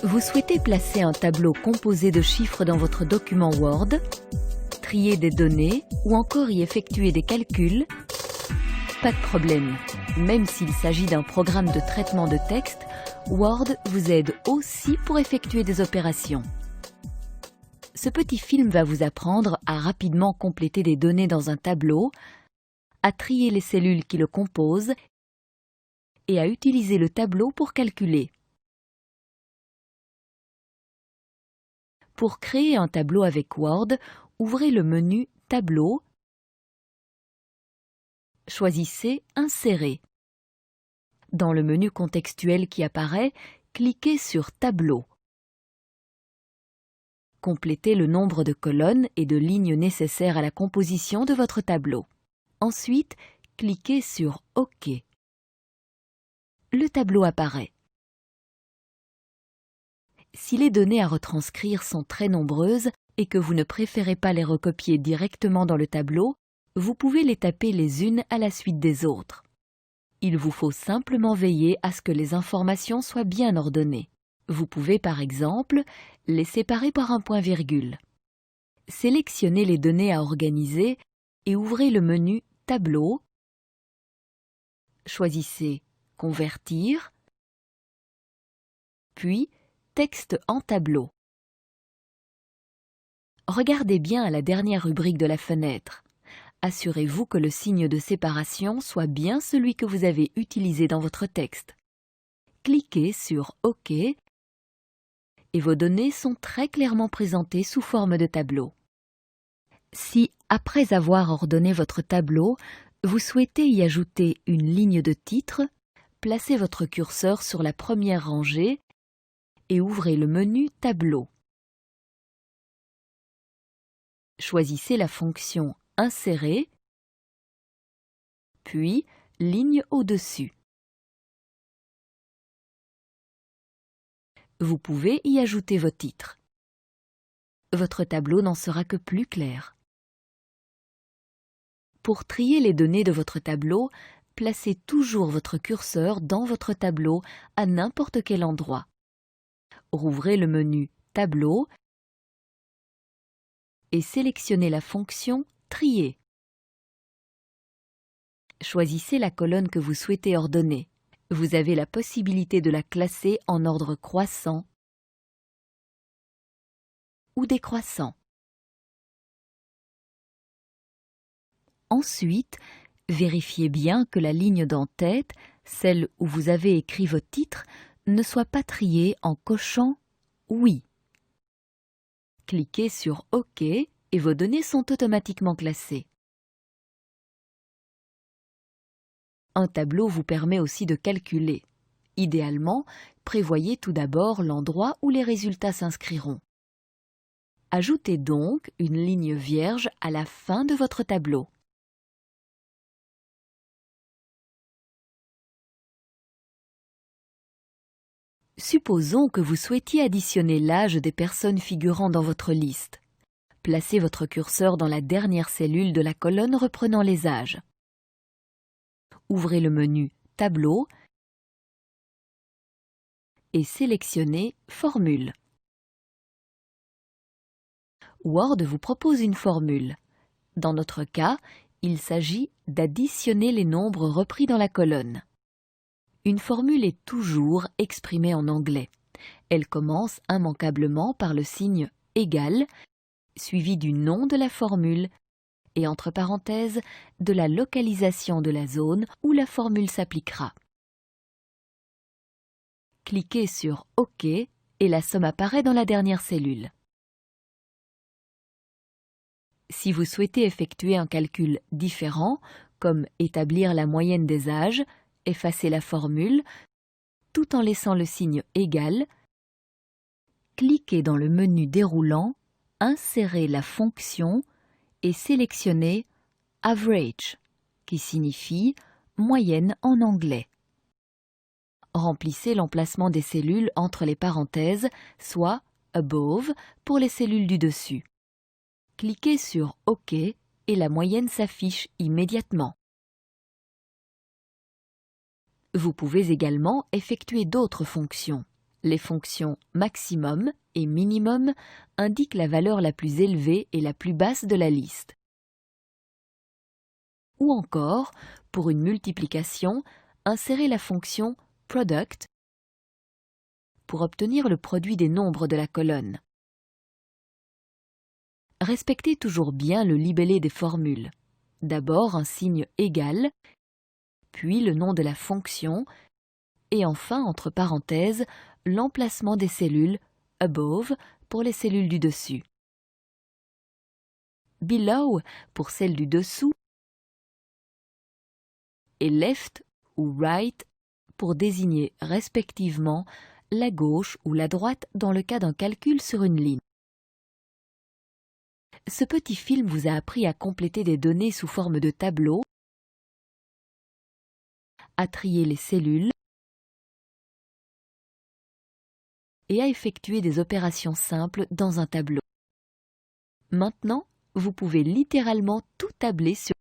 Vous souhaitez placer un tableau composé de chiffres dans votre document Word, trier des données ou encore y effectuer des calculs? Pas de problème. Même s'il s'agit d'un programme de traitement de texte, Word vous aide aussi pour effectuer des opérations. Ce petit film va vous apprendre à rapidement compléter des données dans un tableau, à trier les cellules qui le composent et à utiliser le tableau pour calculer. Pour créer un tableau avec Word, ouvrez le menu Tableau, choisissez Insérer. Dans le menu contextuel qui apparaît, cliquez sur Tableau. Complétez le nombre de colonnes et de lignes nécessaires à la composition de votre tableau. Ensuite, cliquez sur OK. Le tableau apparaît. Si les données à retranscrire sont très nombreuses et que vous ne préférez pas les recopier directement dans le tableau, vous pouvez les taper les unes à la suite des autres. Il vous faut simplement veiller à ce que les informations soient bien ordonnées. Vous pouvez par exemple les séparer par un point-virgule. Sélectionnez les données à organiser et ouvrez le menu Tableau. Choisissez Convertir, puis Texte en tableau. Regardez bien à la dernière rubrique de la fenêtre. Assurez-vous que le signe de séparation soit bien celui que vous avez utilisé dans votre texte. Cliquez sur OK et vos données sont très clairement présentées sous forme de tableau. Si, après avoir ordonné votre tableau, vous souhaitez y ajouter une ligne de titre, placez votre curseur sur la première rangée et ouvrez le menu Tableau. Choisissez la fonction Insérer, puis Ligne au-dessus. Vous pouvez y ajouter vos titres. Votre tableau n'en sera que plus clair. Pour trier les données de votre tableau, placez toujours votre curseur dans votre tableau à n'importe quel endroit. Rouvrez le menu Tableau et sélectionnez la fonction Trier. Choisissez la colonne que vous souhaitez ordonner. Vous avez la possibilité de la classer en ordre croissant ou décroissant. Ensuite, vérifiez bien que la ligne d'en-tête, celle où vous avez écrit votre titre, ne soit pas triée en cochant « Oui ». Cliquez sur OK et vos données sont automatiquement classées. Un tableau vous permet aussi de calculer. Idéalement, prévoyez tout d'abord l'endroit où les résultats s'inscriront. Ajoutez donc une ligne vierge à la fin de votre tableau. Supposons que vous souhaitiez additionner l'âge des personnes figurant dans votre liste. Placez votre curseur dans la dernière cellule de la colonne reprenant les âges. Ouvrez le menu Tableau et sélectionnez Formule. Word vous propose une formule. Dans notre cas, il s'agit d'additionner les nombres repris dans la colonne. Une formule est toujours exprimée en anglais. Elle commence immanquablement par le signe égal, suivi du nom de la formule et entre parenthèses de la localisation de la zone où la formule s'appliquera. Cliquez sur OK et la somme apparaît dans la dernière cellule. Si vous souhaitez effectuer un calcul différent, comme établir la moyenne des âges, effacer la formule, tout en laissant le signe égal, cliquez dans le menu déroulant, insérez la fonction et sélectionnez Average, qui signifie moyenne en anglais. Remplissez l'emplacement des cellules entre les parenthèses, soit above pour les cellules du dessus. Cliquez sur OK et la moyenne s'affiche immédiatement. Vous pouvez également effectuer d'autres fonctions. Les fonctions maximum et minimum indiquent la valeur la plus élevée et la plus basse de la liste. Ou encore, pour une multiplication, insérez la fonction product pour obtenir le produit des nombres de la colonne. Respectez toujours bien le libellé des formules. D'abord un signe égal, puis le nom de la fonction, et enfin, entre parenthèses, l'emplacement des cellules above pour les cellules du dessus, below pour celles du dessous, et left ou right pour désigner respectivement la gauche ou la droite dans le cas d'un calcul sur une ligne. Ce petit film vous a appris à compléter des données sous forme de tableau, à trier les cellules et à effectuer des opérations simples dans un tableau. Maintenant, vous pouvez littéralement tout tabler sur